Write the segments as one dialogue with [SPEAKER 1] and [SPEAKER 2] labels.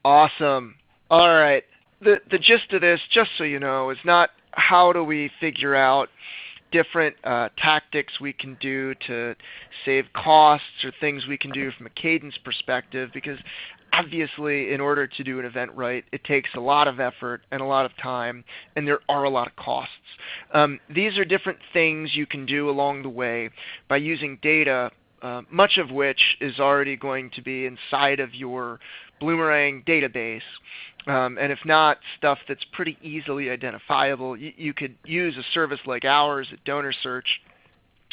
[SPEAKER 1] Awesome. All right. The gist of this, just so you know, is not how do we figure out different tactics we can do to save costs or things we can do from a cadence perspective, because obviously in order to do an event right, it takes a lot of effort and a lot of time, and there are a lot of costs. These are different things you can do along the way by using data, much of which is already going to be inside of your Bloomerang database. And if not, stuff that's pretty easily identifiable. You could use a service like ours at DonorSearch,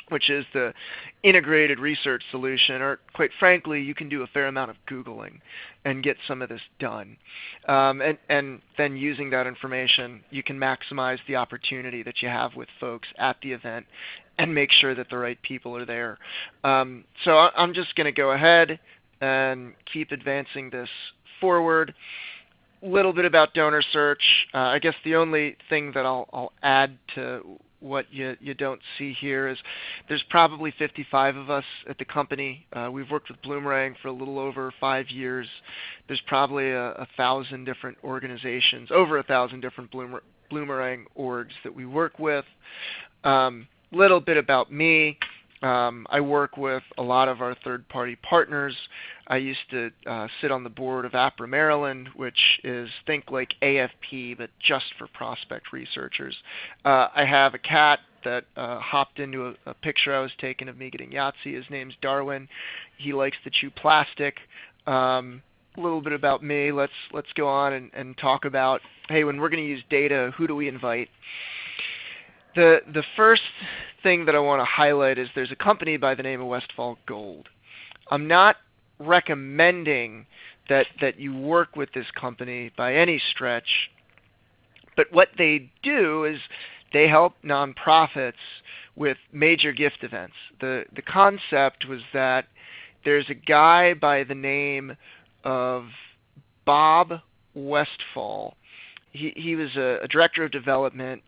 [SPEAKER 1] which is the integrated research solution, or quite frankly, you can do a fair amount of Googling and get some of this done. And then using that information, you can maximize the opportunity that you have with folks at the event and make sure that the right people are there. So I'm just going to go ahead and keep advancing this forward. Little bit about DonorSearch. I guess the only thing that I'll add to what you don't see here is there's probably 55 of us at the company. We've worked with Bloomerang for a little over 5 years. There's probably 1,000 different organizations, over 1,000 different Bloomerang orgs that we work with. Little bit about me. I work with a lot of our third-party partners. I used to sit on the board of APRA Maryland, which is think like AFP, but just for prospect researchers. I have a cat that hopped into a picture I was taking of me getting Yahtzee. His name's Darwin. He likes to chew plastic. A little bit about me. Let's go on and talk about, hey, when we're going to use data, who do we invite? The first thing that I want to highlight is there's a company by the name of Westfall Gold. I'm not recommending that you work with this company by any stretch, but what they do is they help nonprofits with major gift events. The concept was that there's a guy by the name of Bob Westfall. He was a director of development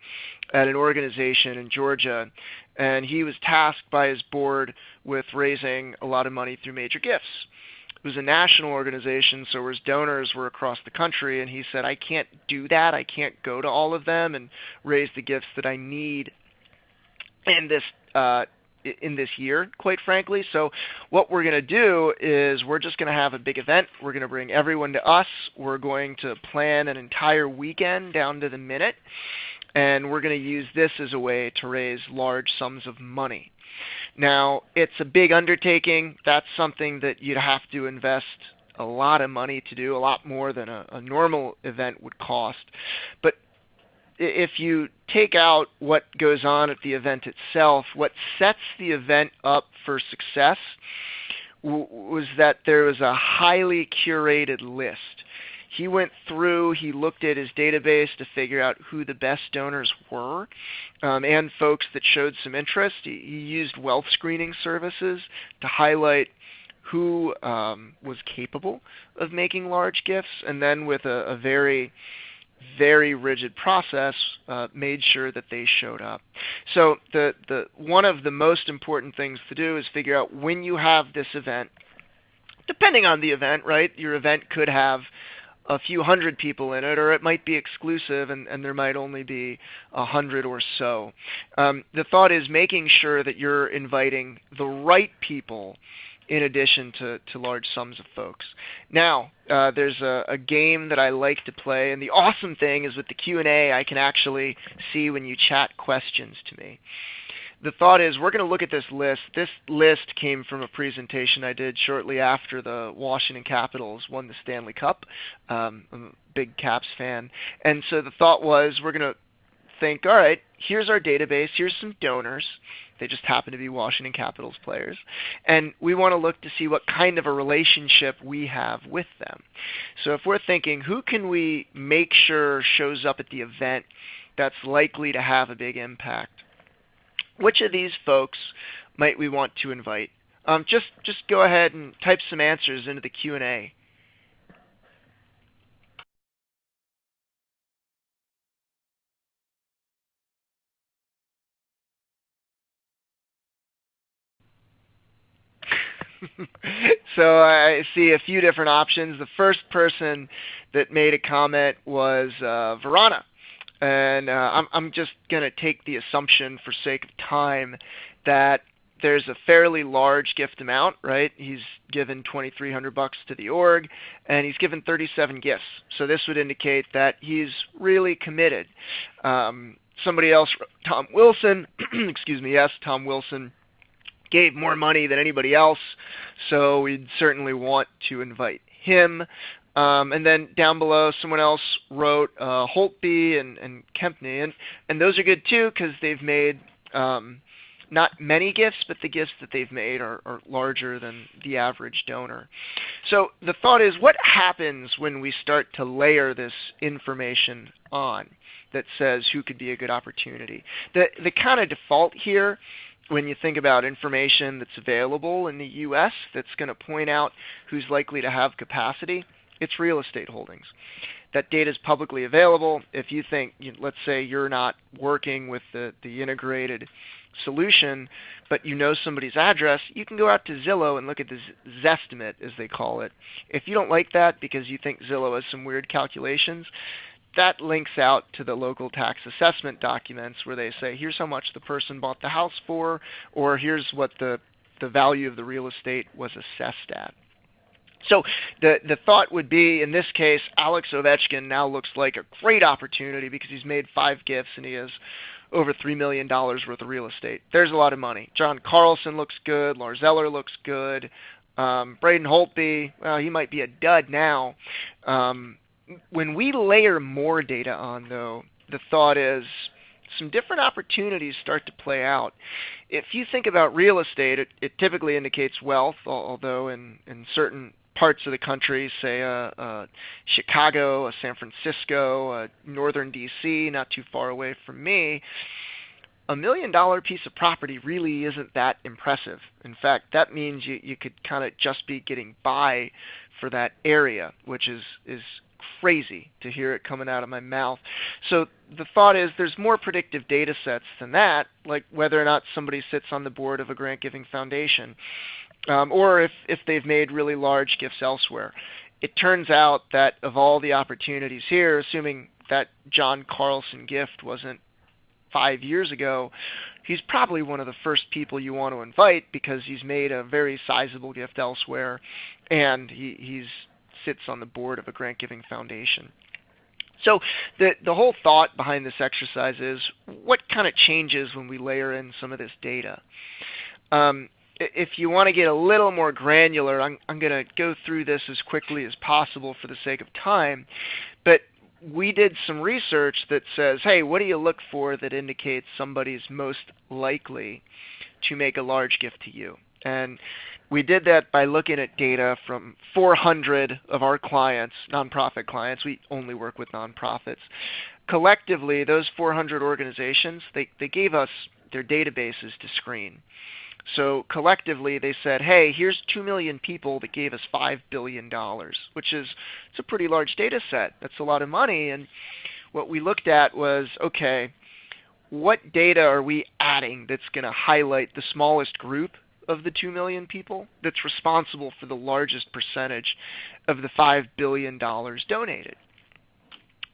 [SPEAKER 1] at an organization in Georgia, and he was tasked by his board with raising a lot of money through major gifts. It was a national organization, so his donors were across the country, and he said, I can't do that. I can't go to all of them and raise the gifts that I need in this year, quite frankly. So what we're going to do is we're just going to have a big event. We're going to bring everyone to us. We're going to plan an entire weekend down to the minute, and we're going to use this as a way to raise large sums of money. Now, it's a big undertaking. That's something that you'd have to invest a lot of money to do, a lot more than a normal event would cost. But if you take out what goes on at the event itself, what sets the event up for success was that there was a highly curated list. He went through, he looked at his database to figure out who the best donors were, and folks that showed some interest. He used wealth screening services to highlight who was capable of making large gifts, and then with a very rigid process, made sure that they showed up. So one of the most important things to do is figure out when you have this event, depending on the event, right? Your event could have a few hundred people in it, or it might be exclusive and there might only be 100 or so. The thought is making sure that you're inviting the right people in addition to large sums of folks. Now, there's a game that I like to play, and the awesome thing is with the Q&A, I can actually see when you chat questions to me. The thought is we're going to look at this list. This list came from a presentation I did shortly after the Washington Capitals won the Stanley Cup. I'm a big Caps fan. And so the thought was we're going to think, all right, here's our database, here's some donors. They just happen to be Washington Capitals players. And we want to look to see what kind of a relationship we have with them. So if we're thinking, who can we make sure shows up at the event that's likely to have a big impact? Which of these folks might we want to invite? Just go ahead and type some answers into the Q&A. So I see a few different options. The first person that made a comment was Verana. And I'm just going to take the assumption for sake of time that there's a fairly large gift amount, right? He's given $2,300 to the org, and he's given 37 gifts. So this would indicate that he's really committed. Somebody else, Tom Wilson, excuse me, yes, Tom Wilson gave more money than anybody else, so we'd certainly want to invite him. And then down below, someone else wrote Holtby and Kempney, and those are good too because they've made not many gifts, but the gifts that they've made are larger than the average donor. So the thought is, what happens when we start to layer this information on that says who could be a good opportunity? The kind of default here, when you think about information that's available in the U.S. that's going to point out who's likely to have capacity, it's real estate holdings. That data is publicly available. If you think, let's say you're not working with the integrated solution, but you know somebody's address, you can go out to Zillow and look at the Zestimate, as they call it. If you don't like that because you think Zillow has some weird calculations, that links out to the local tax assessment documents where they say, here's how much the person bought the house for, or here's what the value of the real estate was assessed at. So the thought would be, in this case, Alex Ovechkin now looks like a great opportunity because he's made 5 gifts and he has over $3 million worth of real estate. There's a lot of money. John Carlson looks good. Lars Eller looks good. Braden Holtby, well, he might be a dud now. When we layer more data on, though, the thought is some different opportunities start to play out. If you think about real estate, it typically indicates wealth, although in certain parts of the country, say Chicago, San Francisco, northern D.C., not too far away from me, $1 million piece of property really isn't that impressive. In fact, that means you could kind of just be getting by for that area, which is crazy to hear it coming out of my mouth. So the thought is there's more predictive data sets than that, like whether or not somebody sits on the board of a grant-giving foundation, or if they've made really large gifts elsewhere. It turns out that of all the opportunities here, assuming that John Carlson gift wasn't 5 years ago, he's probably one of the first people you want to invite because he's made a very sizable gift elsewhere, and he's sits on the board of a grant-giving foundation. So the whole thought behind this exercise is, what kind of changes when we layer in some of this data? If you want to get a little more granular, I'm going to go through this as quickly as possible for the sake of time, but we did some research that says, hey, what do you look for that indicates somebody's most likely to make a large gift to you? And we did that by looking at data from 400 of our clients, nonprofit clients. We only work with nonprofits. Collectively, those 400 organizations, they gave us their databases to screen. So collectively, they said, hey, here's 2 million people that gave us $5 billion, which is it's a pretty large data set. That's a lot of money. And what we looked at was, okay, what data are we adding that's going to highlight the smallest group of the 2 million people that's responsible for the largest percentage of the $5 billion donated?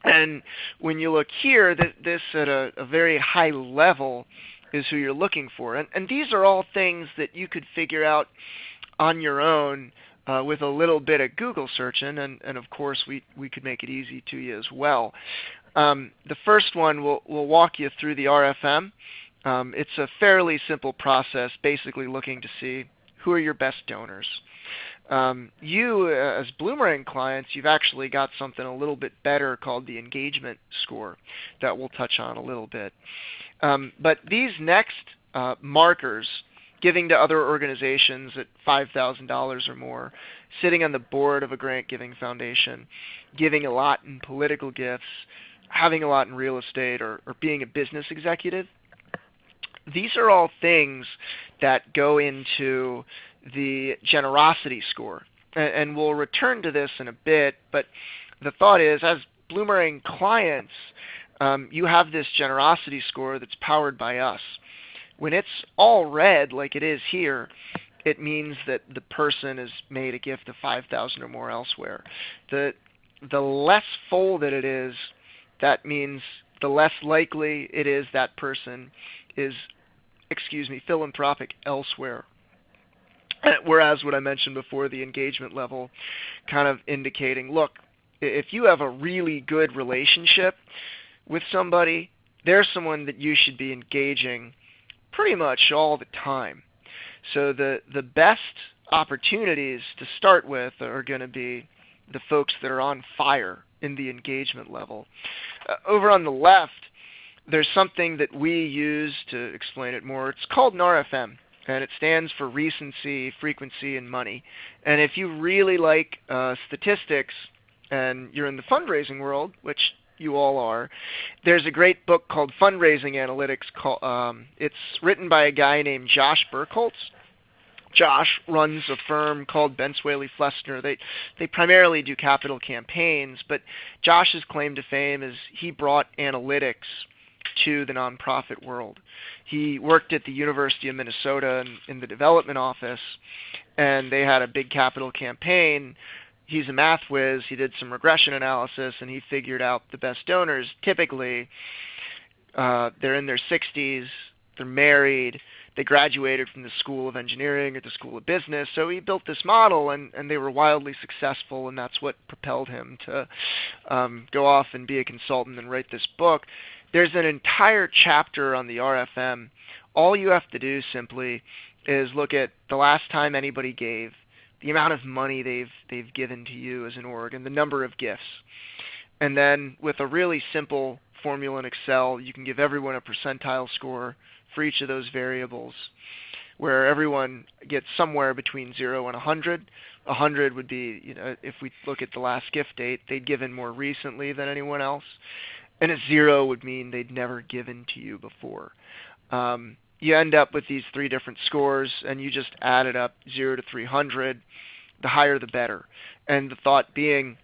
[SPEAKER 1] And when you look here, this at a very high level is who you're looking for. And these are all things that you could figure out on your own with a little bit of Google searching, and of course we could make it easy to you as well. The first one, we'll walk you through the RFM. It's a fairly simple process, basically looking to see who are your best donors. You, as Bloomerang clients, you've actually got something a little bit better called the engagement score that we'll touch on a little bit. But these next markers, giving to other organizations at $5,000 or more, sitting on the board of a grant-giving foundation, giving a lot in political gifts, having a lot in real estate, or being a business executive, these are all things that go into the generosity score. And we'll return to this in a bit, but the thought is, as Bloomerang clients, you have this generosity score that's powered by us. When it's all red, like it is here, it means that the person has made a gift of $5,000 or more elsewhere. The less folded it is, that means the less likely it is that person is, philanthropic elsewhere. Whereas what I mentioned before, the engagement level kind of indicating, look, if you have a really good relationship with somebody, they're someone that you should be engaging pretty much all the time. So the best opportunities to start with are going to be the folks that are on fire in the engagement level. Over on the left, there's something that we use to explain it more. It's called an RFM, and it stands for recency, frequency, and money. And if you really like statistics and you're in the fundraising world, which you all are, there's a great book called Fundraising Analytics. It's written by a guy named Josh Burkholz. Josh runs a firm called Benz Whaley Flessner. They primarily do capital campaigns, but Josh's claim to fame is he brought analytics to the nonprofit world. He worked at the University of Minnesota in the development office, and they had a big capital campaign. He's a math whiz. He did some regression analysis, and he figured out the best donors. Typically, they're in their 60s, they're married, they graduated from the School of Engineering or the School of Business. So he built this model, and they were wildly successful, and that's what propelled him to go off and be a consultant and write this book. There's an entire chapter on the RFM. All you have to do simply is look at the last time anybody gave, the amount of money they've given to you as an org, and the number of gifts. And then with a really simple formula in Excel, you can give everyone a percentile score for each of those variables, where everyone gets somewhere between 0 and 100. 100 would be, if we look at the last gift date, they'd given more recently than anyone else. And a 0 would mean they'd never given to you before. You end up with these three different scores, and you just add it up, 0 to 300. The higher the better. And the thought being,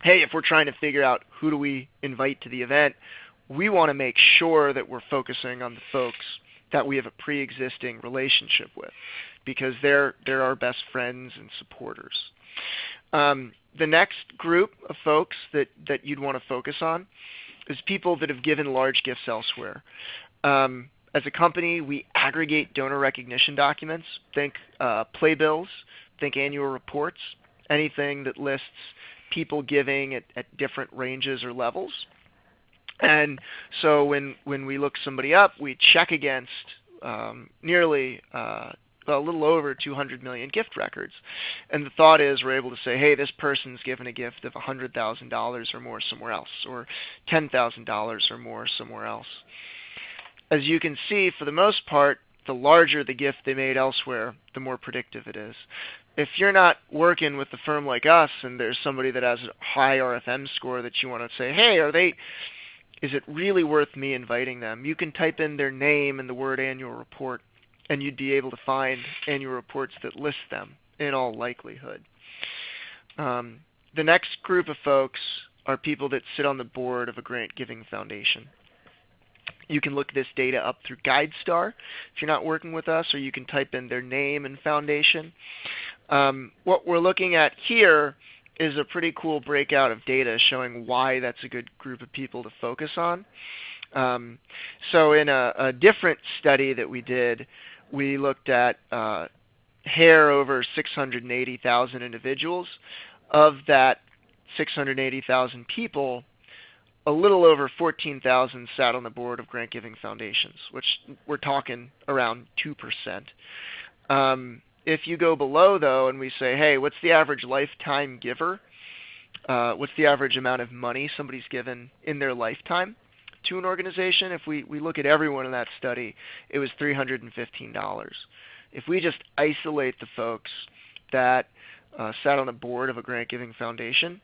[SPEAKER 1] hey, if we're trying to figure out who do we invite to the event, we want to make sure that we're focusing on the folks that we have a pre-existing relationship with, because they're our best friends and supporters. The next group of folks that you'd want to focus on is people that have given large gifts elsewhere. As a company, we aggregate donor recognition documents. Think playbills, think annual reports, anything that lists people giving at different ranges or levels. And so when we look somebody up, we check against nearly a little over 200 million gift records. And the thought is we're able to say, hey, this person's given a gift of $100,000 or more somewhere else, or $10,000 or more somewhere else. As you can see, for the most part, the larger the gift they made elsewhere, the more predictive it is. If you're not working with a firm like us and there's somebody that has a high RFM score that you want to say, hey, is it really worth me inviting them? You can type in their name and the word annual report, and you'd be able to find annual reports that list them in all likelihood. The next group of folks are people that sit on the board of a grant-giving foundation. You can look this data up through GuideStar if you're not working with us, or you can type in their name and foundation. What we're looking at here is a pretty cool breakout of data showing why that's a good group of people to focus on. So in a different study that we did, we looked at hair over 680,000 individuals. Of that 680,000 people, a little over 14,000 sat on the board of grant-giving foundations, which we're talking around 2%. If you go below, though, and we say, hey, what's the average lifetime giver? What's the average amount of money somebody's given in their lifetime to an organization? If we look at everyone in that study, it was $315. If we just isolate the folks that sat on the board of a grant-giving foundation,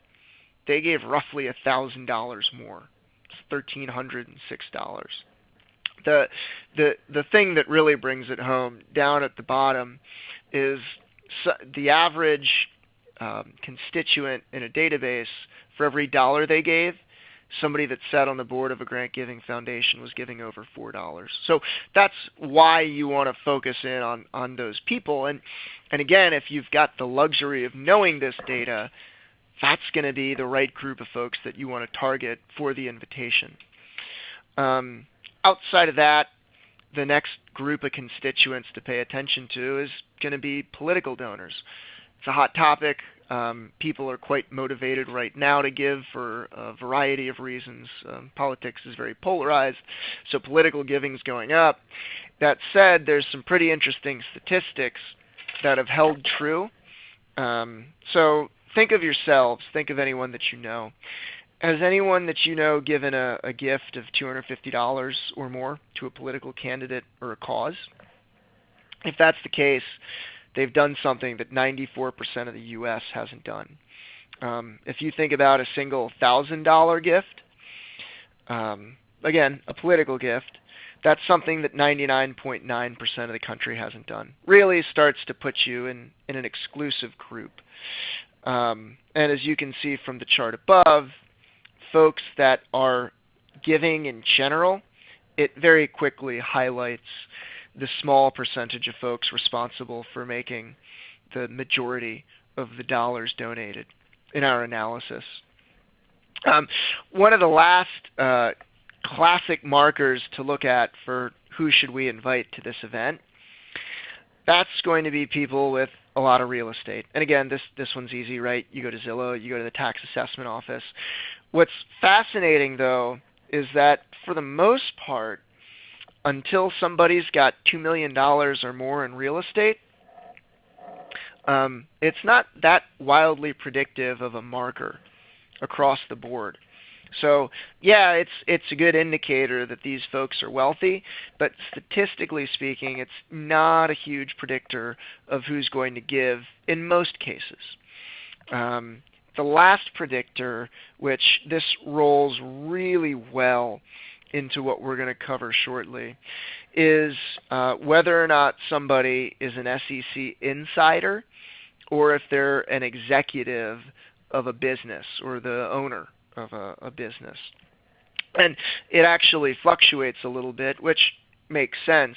[SPEAKER 1] they gave roughly $1,000 more. It's $1,306. The thing that really brings it home down at the bottom is the average constituent in a database, for every dollar they gave, somebody that sat on the board of a grant giving foundation was giving over $4. So that's why you want to focus in on those people. And again, if you've got the luxury of knowing this data, that's going to be the right group of folks that you want to target for the invitation. Outside of that, the next group of constituents to pay attention to is going to be political donors. It's a hot topic. People are quite motivated right now to give for a variety of reasons. Politics is very polarized, so political giving is going up. That said, there's some pretty interesting statistics that have held true. So think of yourselves. Think of anyone that you know. Has anyone that you know given a gift of $250 or more to a political candidate or a cause? If that's the case, they've done something that 94% of the U.S. hasn't done. If you think about a single $1,000 gift, again, a political gift, that's something that 99.9% of the country hasn't done. Really starts to put you in an exclusive group. And as you can see from the chart above, folks that are giving in general, it very quickly highlights the small percentage of folks responsible for making the majority of the dollars donated in our analysis. One of the last classic markers to look at for who should we invite to this event, that's going to be people with a lot of real estate. And again, this one's easy, right? You go to Zillow, you go to the tax assessment office. What's fascinating, though, is that for the most part, until somebody's got $2 million or more in real estate, it's not that wildly predictive of a marker across the board. So yeah, it's a good indicator that these folks are wealthy, but statistically speaking, it's not a huge predictor of who's going to give in most cases. The last predictor, which this rolls really well into what we're going to cover shortly, is whether or not somebody is an SEC insider or if they're an executive of a business or the owner of a business. And it actually fluctuates a little bit, which makes sense.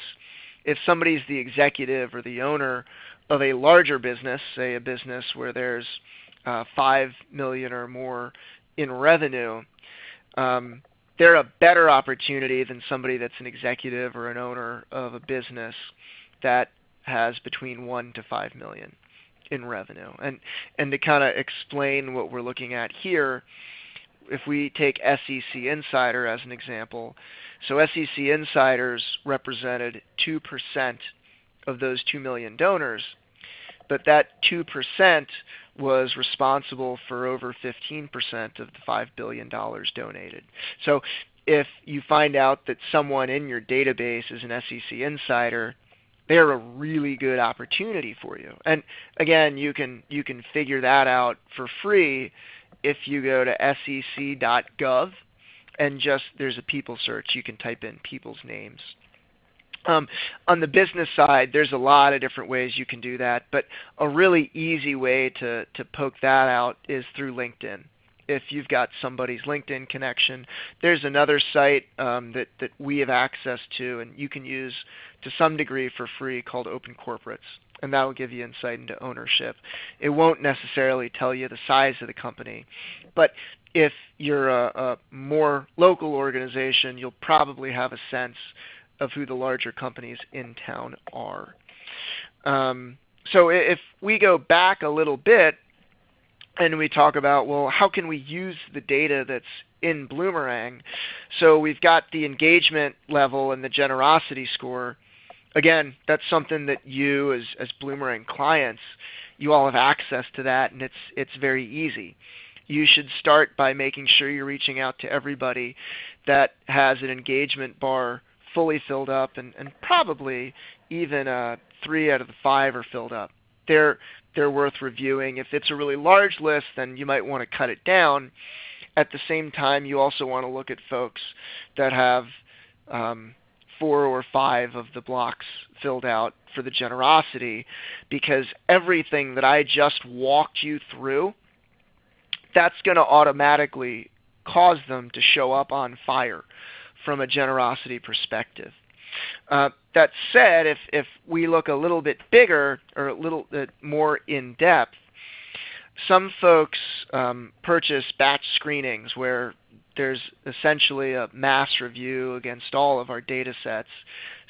[SPEAKER 1] If somebody's the executive or the owner of a larger business, say a business where there's $5 million or more in revenue, they're a better opportunity than somebody that's an executive or an owner of a business that has between $1 to $5 million in revenue. And to kind of explain what we're looking at here, if we take SEC Insider as an example, so SEC Insiders represented 2% of those 2 million donors, but that 2% was responsible for over 15% of the $5 billion donated. So if you find out that someone in your database is an SEC Insider, they're a really good opportunity for you. And again, you can figure that out for free if you go to sec.gov and there's a people search. You can type in people's names. On the business side, there's a lot of different ways you can do that, but a really easy way to poke that out is through LinkedIn. If you've got somebody's LinkedIn connection, there's another site that we have access to and you can use to some degree for free called Open Corporates, and that will give you insight into ownership. It won't necessarily tell you the size of the company, but if you're a more local organization, you'll probably have a sense of who the larger companies in town are. So if we go back a little bit and we talk about, well, how can we use the data that's in Bloomerang? So we've got the engagement level and the generosity score. Again, that's something that you as Bloomerang clients, you all have access to that, and it's very easy. You should start by making sure you're reaching out to everybody that has an engagement bar fully filled up, and probably even 3 out of the 5 are filled up. They're worth reviewing. If it's a really large list, then you might want to cut it down. At the same time, you also want to look at folks that have 4 or 5 of the blocks filled out for the generosity, because everything that I just walked you through, that's going to automatically cause them to show up on fire from a generosity perspective. That said, if we look a little bit bigger or a little bit more in depth, some folks purchase batch screenings where there's essentially a mass review against all of our data sets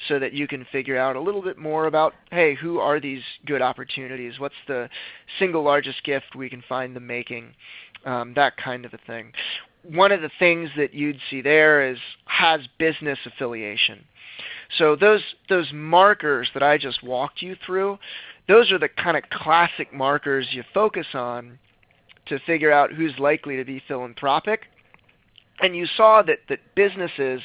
[SPEAKER 1] so that you can figure out a little bit more about, hey, who are these good opportunities? What's the single largest gift we can find them making? That kind of a thing. One of the things that you'd see there is has business affiliation. So those markers that I just walked you through, those are the kind of classic markers you focus on to figure out who's likely to be philanthropic. And you saw that businesses,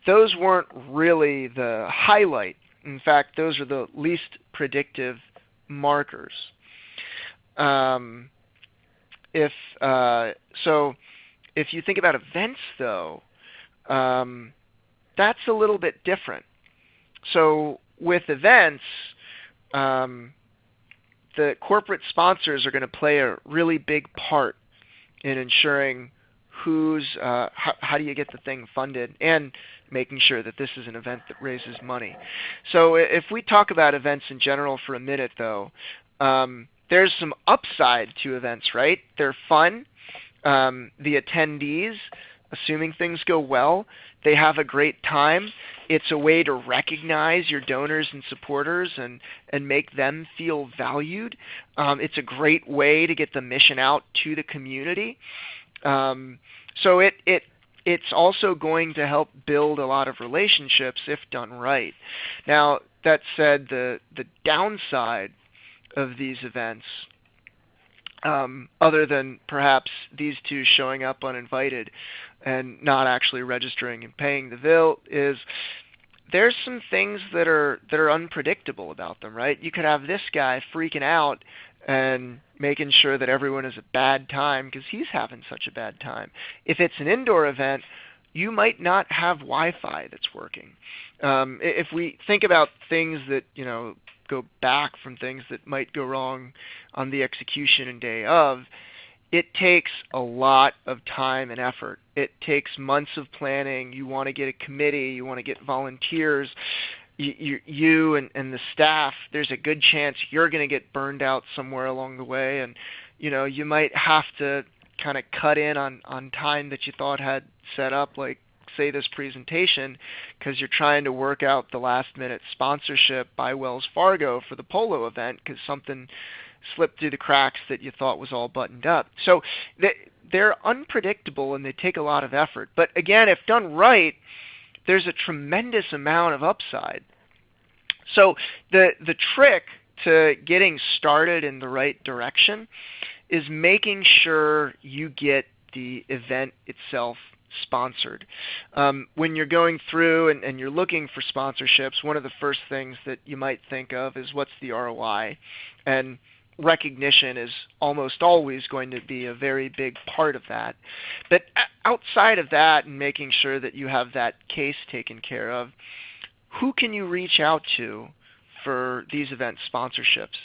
[SPEAKER 1] those weren't really the highlight. In fact, those are the least predictive markers. If you think about events, though, that's a little bit different. So with events, the corporate sponsors are going to play a really big part in ensuring how do you get the thing funded and making sure that this is an event that raises money. So if we talk about events in general for a minute, though, there's some upside to events, right? They're fun. The attendees, assuming things go well, they have a great time. It's a way to recognize your donors and supporters and make them feel valued. It's a great way to get the mission out to the community. So it's also going to help build a lot of relationships if done right. Now, that said, the downside of these events, other than perhaps these two showing up uninvited and not actually registering and paying the bill, is there's some things that are unpredictable about them, right? You could have this guy freaking out and making sure that everyone has a bad time because he's having such a bad time. If it's an indoor event, you might not have Wi-Fi that's working. If we think about things that, go back from things that might go wrong on the execution and day of, it takes a lot of time and effort. It takes months of planning. You want to get a committee. You want to get volunteers. You and the staff, there's a good chance you're going to get burned out somewhere along the way. And, you might have to kind of cut in on time that you thought had set up, like, say, this presentation, because you're trying to work out the last-minute sponsorship by Wells Fargo for the polo event because something slipped through the cracks that you thought was all buttoned up. So they're unpredictable and they take a lot of effort. But again, if done right, there's a tremendous amount of upside. So the trick to getting started in the right direction is making sure you get the event itself sponsored. When you're going through and you're looking for sponsorships, one of the first things that you might think of is what's the ROI? And recognition is almost always going to be a very big part of that. But outside of that and making sure that you have that case taken care of, who can you reach out to for these event sponsorships?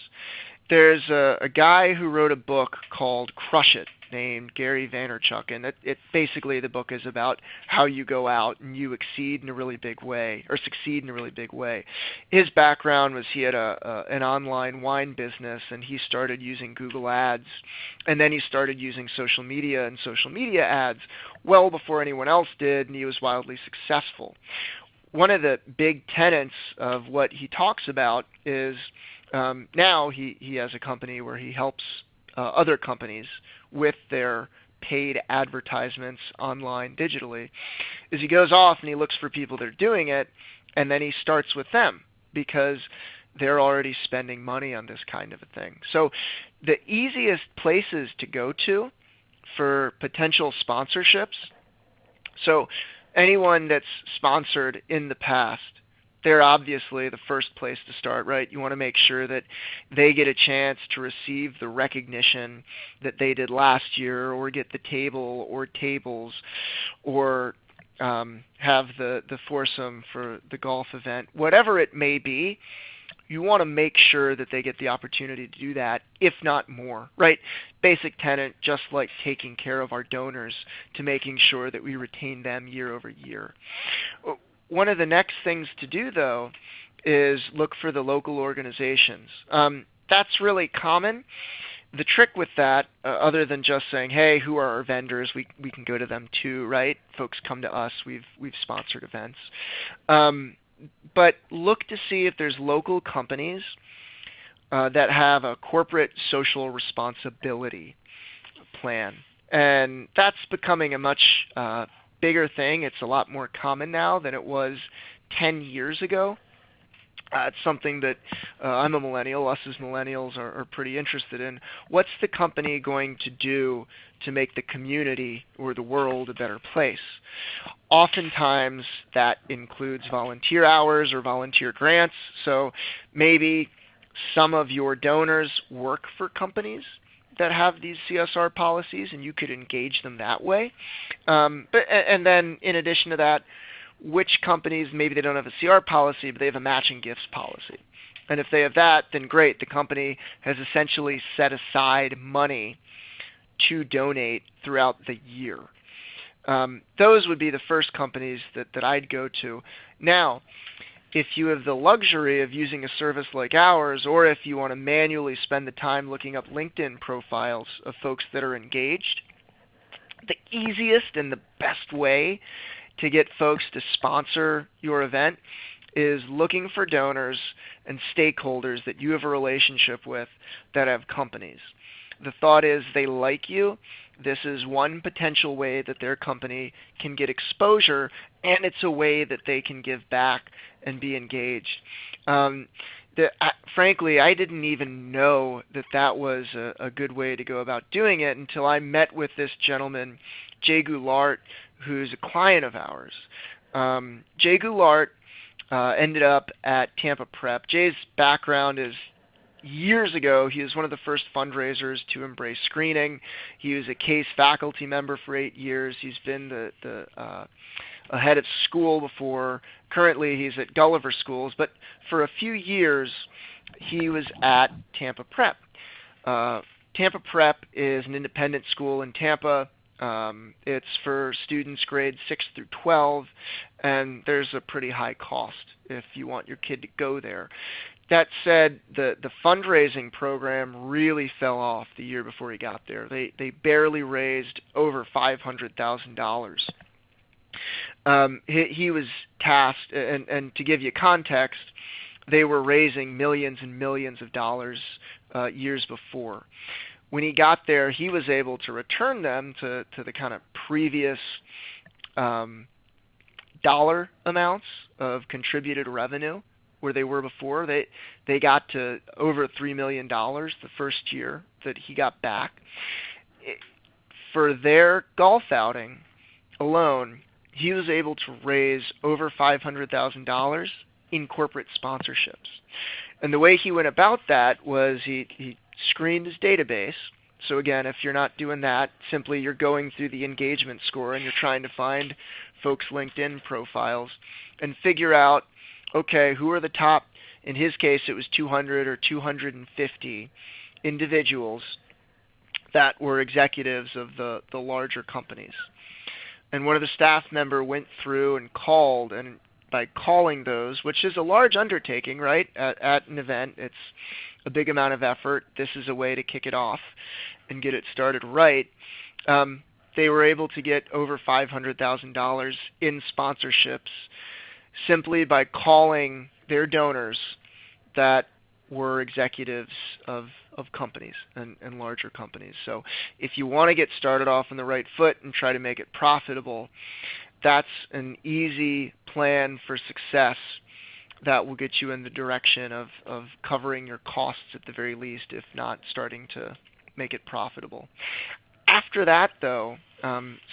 [SPEAKER 1] There's a guy who wrote a book called Crush It, named Gary Vaynerchuk, and basically the book is about how you go out and you succeed in a really big way. His background was he had an online wine business, and he started using Google Ads, and then he started using social media and social media ads well before anyone else did, and he was wildly successful. One of the big tenets of what he talks about is now he has a company where he helps other companies with their paid advertisements online digitally, is he goes off and he looks for people that are doing it, and then he starts with them because they're already spending money on this kind of a thing. So the easiest places to go to for potential sponsorships, so anyone that's sponsored in the past, they're obviously the first place to start, right? You want to make sure that they get a chance to receive the recognition that they did last year, or get the table or tables, or have the foursome for the golf event. Whatever it may be, you want to make sure that they get the opportunity to do that, if not more, right? Basic tenet, just like taking care of our donors, to making sure that we retain them year over year. One of the next things to do, though, is look for the local organizations. That's really common. The trick with that, other than just saying, hey, who are our vendors? We can go to them too, right? Folks come to us. We've sponsored events. But look to see if there's local companies that have a corporate social responsibility plan. And that's becoming a much bigger thing. It's a lot more common now than it was 10 years ago. It's something that I'm a millennial, us as millennials are pretty interested in. What's the company going to do to make the community or the world a better place? Oftentimes that includes volunteer hours or volunteer grants. So maybe some of your donors work for companies that have these CSR policies, and you could engage them that way. And then in addition to that, which companies, maybe they don't have a CR policy, but they have a matching gifts policy. And if they have that, then great. The company has essentially set aside money to donate throughout the year. Those would be the first companies that I'd go to. Now, if you have the luxury of using a service like ours, or if you want to manually spend the time looking up LinkedIn profiles of folks that are engaged, the easiest and the best way to get folks to sponsor your event is looking for donors and stakeholders that you have a relationship with that have companies. The thought is they like you. This is one potential way that their company can get exposure, and it's a way that they can give back and be engaged. Frankly, I didn't even know that was a good way to go about doing it until I met with this gentleman, Jay Goulart, who's a client of ours. Jay Goulart ended up at Tampa Prep. Jay's background is years ago, he was one of the first fundraisers to embrace screening. He was a case faculty member for 8 years. He's been the head of school before. Currently, he's at Gulliver Schools. But for a few years, he was at Tampa Prep. Tampa Prep is an independent school in Tampa. It's for students grades 6 through 12, and there's a pretty high cost if you want your kid to go there. That said, the fundraising program really fell off the year before he got there. They barely raised over $500,000. He was tasked, and to give you context, they were raising millions and millions of dollars years before. When he got there, he was able to return them to the kind of previous dollar amounts of contributed revenue where they were before. They got to over $3 million the first year that he got back. For their golf outing alone, he was able to raise over $500,000 in corporate sponsorships. And the way he went about that was he screened his database. So again, if you're not doing that, simply you're going through the engagement score and you're trying to find folks' LinkedIn profiles and figure out, okay, who are the top, in his case it was 200 or 250 individuals that were executives of the larger companies. And one of the staff member went through and called, and by calling those, which is a large undertaking, right, at an event, it's a big amount of effort. This is a way to kick it off and get it started right. They were able to get over $500,000 in sponsorships simply by calling their donors that were executives of companies and larger companies. So if you want to get started off on the right foot and try to make it profitable, that's an easy plan for success that will get you in the direction of covering your costs at the very least, if not starting to make it profitable. After that, though,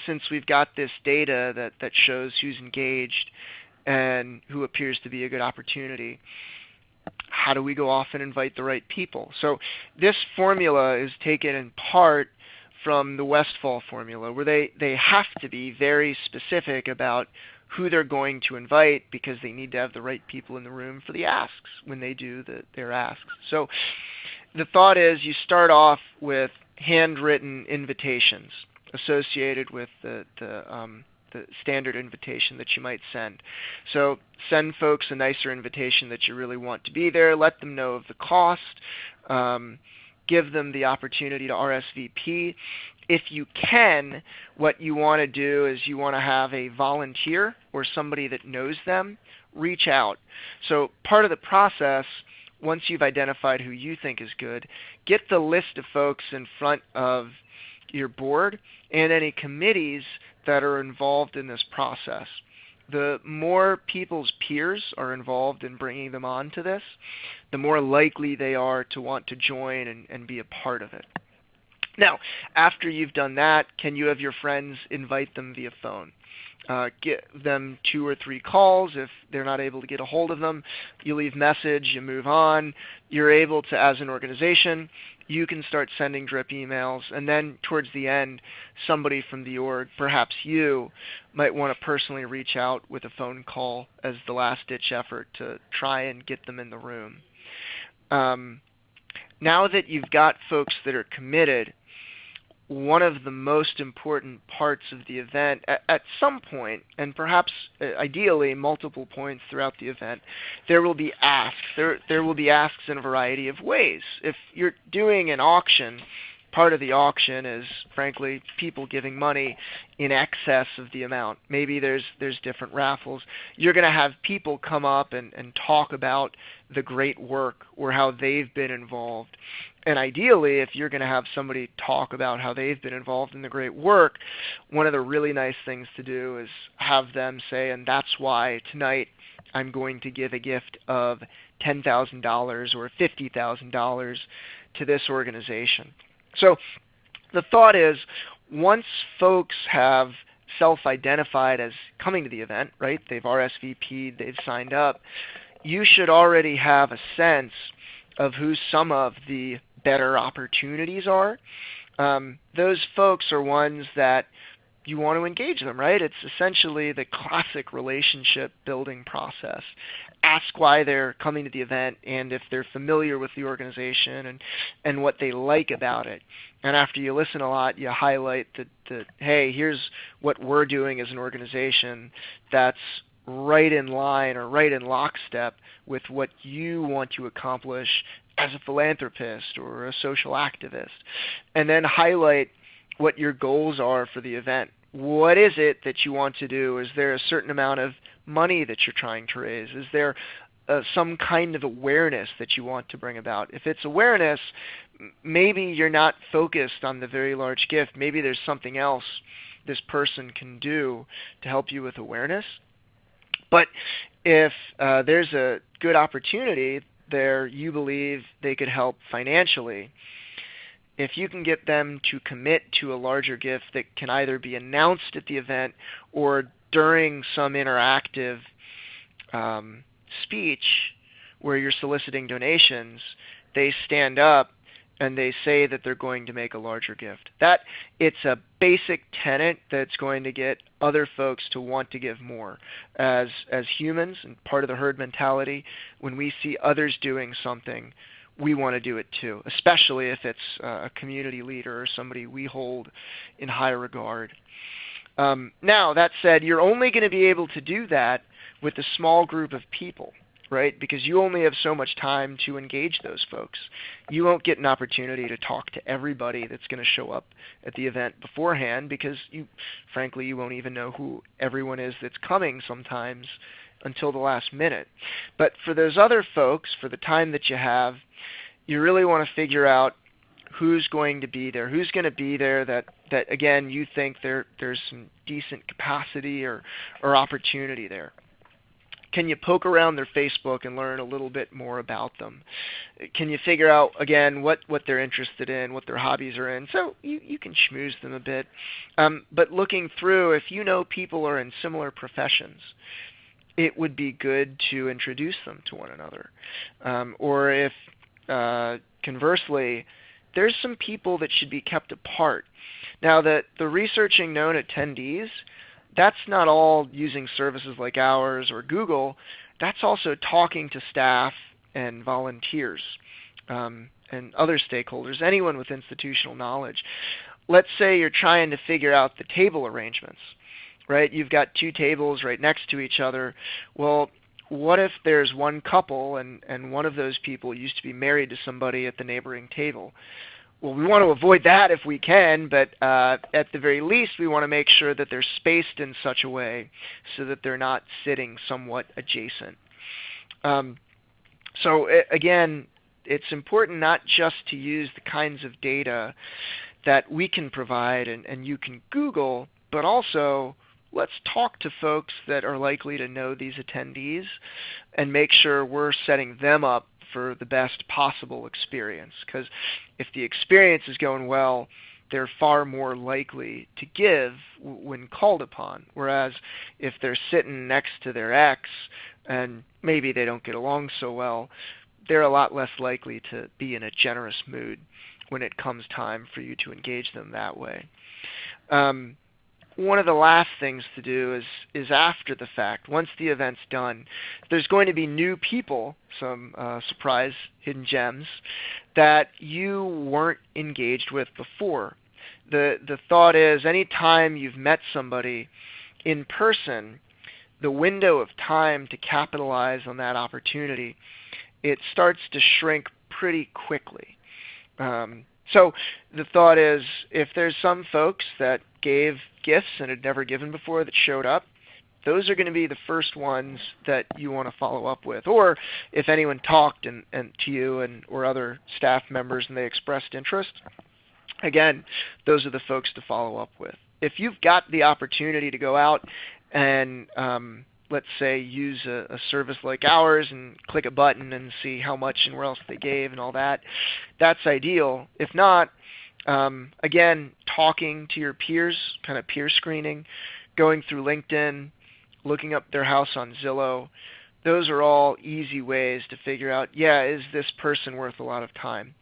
[SPEAKER 1] since we've got this data that shows who's engaged and who appears to be a good opportunity, how do we go off and invite the right people? So this formula is taken in part from the Westfall formula, where they have to be very specific about who they're going to invite, because they need to have the right people in the room for the asks when they do their asks. So the thought is you start off with handwritten invitations associated with the standard invitation that you might send. So send folks a nicer invitation that you really want to be there. Let them know of the cost. Give them the opportunity to RSVP. If you can, what you want to do is you want to have a volunteer or somebody that knows them reach out. So part of the process, once you've identified who you think is good, get the list of folks in front of your board and any committees that are involved in this process. The more people's peers are involved in bringing them on to this, the more likely they are to want to join and be a part of it. Now, after you've done that, can you have your friends invite them via phone? Get them 2 or 3 calls. If they're not able to get a hold of them, you leave message, you move on. You're able to, as an organization, you can start sending drip emails, and then towards the end, somebody from the org, perhaps you, might want to personally reach out with a phone call as the last-ditch effort to try and get them in the room. Now that you've got folks that are committed, one of the most important parts of the event, at some point, and perhaps ideally multiple points throughout the event, there will be asks. There will be asks in a variety of ways. If you're doing an auction, part of the auction is, frankly, people giving money in excess of the amount. Maybe there's different raffles. You're going to have people come up and talk about the great work or how they've been involved. And ideally, if you're going to have somebody talk about how they've been involved in the great work, one of the really nice things to do is have them say, and that's why tonight I'm going to give a gift of $10,000 or $50,000 to this organization. So the thought is, once folks have self-identified as coming to the event, right? They've RSVP'd, they've signed up, you should already have a sense of who some of the better opportunities are. Those folks are ones that you want to engage them, right? It's essentially the classic relationship building process. Ask why they're coming to the event and if they're familiar with the organization and what they like about it. And after you listen a lot, you highlight that hey, here's what we're doing as an organization that's right in line or right in lockstep with what you want to accomplish as a philanthropist or a social activist. And then highlight what your goals are for the event. What is it that you want to do? Is there a certain amount of money that you're trying to raise? Is there some kind of awareness that you want to bring about? If it's awareness, maybe you're not focused on the very large gift. Maybe there's something else this person can do to help you with awareness. But if there's a good opportunity there, you believe they could help financially, if you can get them to commit to a larger gift that can either be announced at the event or during some interactive speech where you're soliciting donations, they stand up and they say that they're going to make a larger gift. It's a basic tenet that's going to get other folks to want to give more. As humans and part of the herd mentality, when we see others doing something, we want to do it too, especially if it's a community leader or somebody we hold in high regard. Now, that said, you're only going to be able to do that with a small group of people, right? Because you only have so much time to engage those folks. You won't get an opportunity to talk to everybody that's going to show up at the event beforehand because, frankly, you won't even know who everyone is that's coming sometimes until the last minute. But for those other folks, for the time that you have, you really want to figure out who's going to be there. Who's going to be there that again, you think there's some decent capacity or opportunity there. Can you poke around their Facebook and learn a little bit more about them? Can you figure out, again, what they're interested in, what their hobbies are in? So you can schmooze them a bit. But looking through, if you know people are in similar professions, it would be good to introduce them to one another. Or if, conversely, there's some people that should be kept apart. Now, the researching known attendees, that's not all using services like ours or Google. That's also talking to staff and volunteers and other stakeholders, anyone with institutional knowledge. Let's say you're trying to figure out the table arrangements, right? You've got two tables right next to each other. Well, what if there's one couple and one of those people used to be married to somebody at the neighboring table? Well, we want to avoid that if we can, but at the very least, we want to make sure that they're spaced in such a way so that they're not sitting somewhat adjacent. Again, it's important not just to use the kinds of data that we can provide and you can Google, but also let's talk to folks that are likely to know these attendees and make sure we're setting them up for the best possible experience. Because if the experience is going well, they're far more likely to give when called upon. Whereas if they're sitting next to their ex and maybe they don't get along so well, they're a lot less likely to be in a generous mood when it comes time for you to engage them that way. One of the last things to do is after the fact, once the event's done, there's going to be new people, some surprise hidden gems, that you weren't engaged with before. The thought is anytime you've met somebody in person, the window of time to capitalize on that opportunity, it starts to shrink pretty quickly. So the thought is, if there's some folks that gave gifts and had never given before that showed up, those are going to be the first ones that you want to follow up with. Or if anyone talked and to you or other staff members and they expressed interest, again, those are the folks to follow up with. If you've got the opportunity to go out and let's say use a service like ours and click a button and see how much and where else they gave and all that, that's ideal. If not, again, talking to your peers, kind of peer screening, going through LinkedIn, looking up their house on Zillow, those are all easy ways to figure out, yeah, is this person worth a lot of time?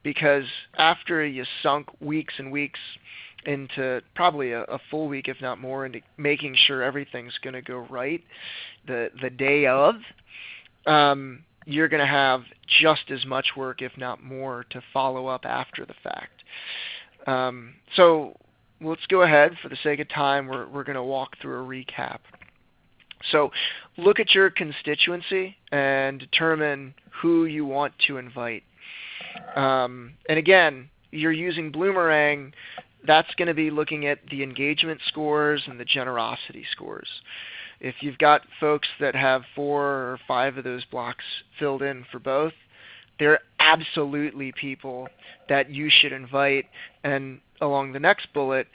[SPEAKER 1] Because after you sunk weeks and weeks into probably a full week, if not more, into making sure everything's going to go right the day of, you're going to have just as much work, if not more, to follow up after the fact. So let's go ahead. For the sake of time, we're going to walk through a recap. So look at your constituency and determine who you want to invite. And again, you're using Bloomerang. That's going to be looking at the engagement scores and the generosity scores. If you've got folks that have 4 or 5 of those blocks filled in for both, they're absolutely people that you should invite. And along the next bullet,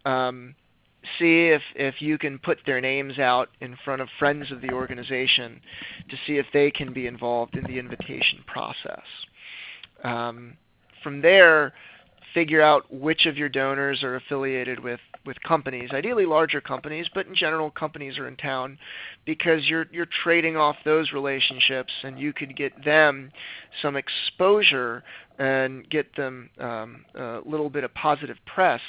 [SPEAKER 1] see if you can put their names out in front of friends of the organization to see if they can be involved in the invitation process. From there, figure out which of your donors are affiliated with companies, ideally larger companies, but in general companies are in town, because you're trading off those relationships and you could get them some exposure and get them a little bit of positive press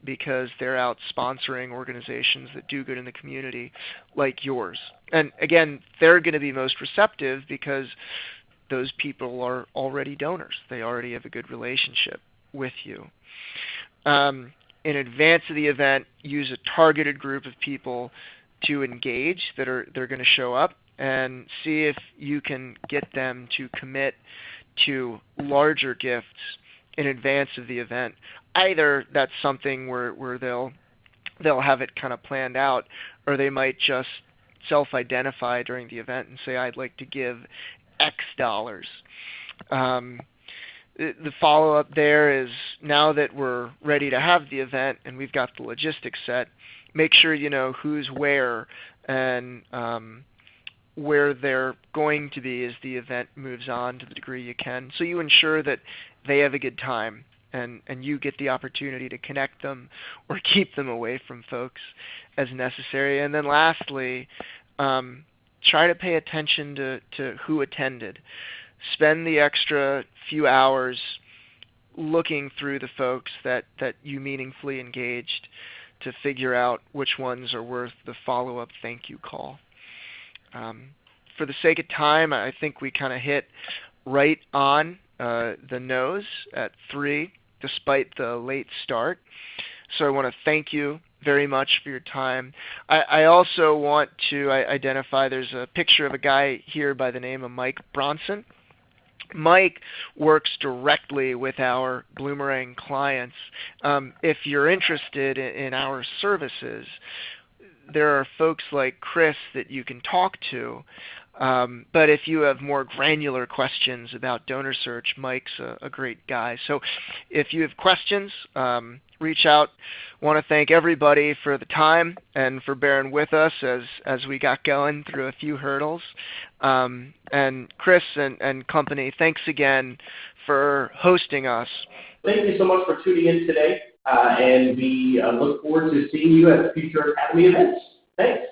[SPEAKER 1] because they're out sponsoring organizations that do good in the community like yours. And again, they're going to be most receptive because those people are already donors. They already have a good relationship with you. In advance of the event, use a targeted group of people to engage they're going to show up, and see if you can get them to commit to larger gifts in advance of the event. Either that's something where they'll have it kind of planned out, or they might just self-identify during the event and say, I'd like to give X dollars. The follow-up there is, now that we're ready to have the event and we've got the logistics set, make sure you know who's where and where they're going to be as the event moves on to the degree you can. So you ensure that they have a good time and you get the opportunity to connect them or keep them away from folks as necessary. And then lastly, try to pay attention to who attended. Spend the extra few hours looking through the folks that you meaningfully engaged. figure out which ones are worth the follow-up thank you call. For the sake of time, I think we kind of hit right on the nose at 3, despite the late start. So I want to thank you very much for your time. I also want to identify there's a picture of a guy here by the name of Mike Bronson. Mike works directly with our Bloomerang clients. If you're interested in our services, there are folks like Chris that you can talk to. But if you have more granular questions about DonorSearch, Mike's a great guy. So if you have questions, reach out. Want to thank everybody for the time and for bearing with us as we got going through a few hurdles. And Chris and company, thanks again for hosting us.
[SPEAKER 2] Thank you so much for tuning in today, and we look forward to seeing you at future Academy events. Thanks.